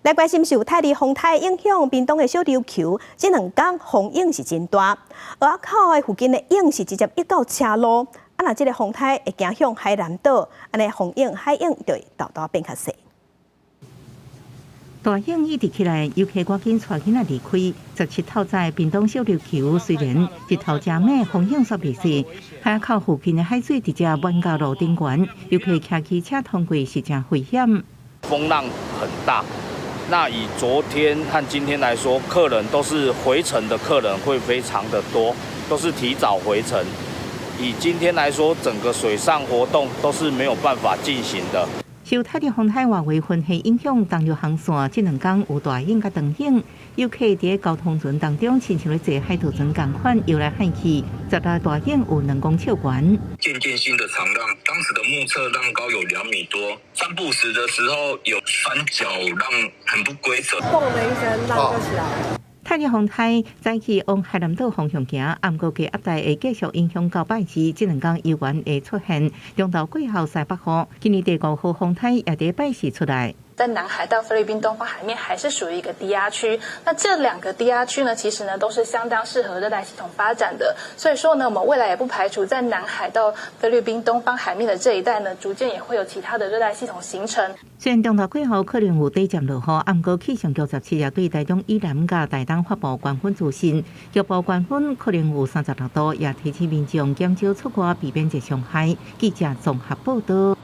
来关心受泰利风台影响，屏东的小琉球这2天风影是真大，鹅仔口的附近的影是直接溢到车路。若这个风台会行向海南岛，安尼风影、海影就会豆豆变较细。大影一直起来，尤其赶紧带囡仔离开。17号在屏东小琉球，虽然日头正猛，风影煞袂细，海口附近的海水直接漫到路顶悬，尤其骑机车通过是真危险。风浪很大，那以昨天和今天来说，客人都是回程的客人会非常的多，都是提早回程。以今天来说，整个水上活动都是没有办法进行的。受泰利风台外围云系影响，东陆航线这2天有大影甲长影，尤其在交通船当中，亲像咧坐海盗船同款游来海去，10大大影有2公尺悬。渐渐性的长浪，当时的目测浪高有2米多，散步时的时候有三角浪，很不规则，砰的一声，浪就起来了。泰利风台早起往海南岛方向行，暗过嘅压带会继续影响到拜四，这2天依然会出现中岛季候西北风。今年第5号风台也在拜四出来。在南海到菲律宾东方海面还是属于一个低压区，那这2个低压区呢，其实呢都是相当适合热带系统发展的，所以说呢，我们未来也不排除在南海到菲律宾东方海面的这一带呢，逐渐也会有其他的热带系统形成。虽然中岛季候可能有短暂落雨，暗过气象局17也对台中以南甲台东发布高温资讯，预报高温可能有36度，也提醒民众减少出外，避免热伤害。记者综合报道。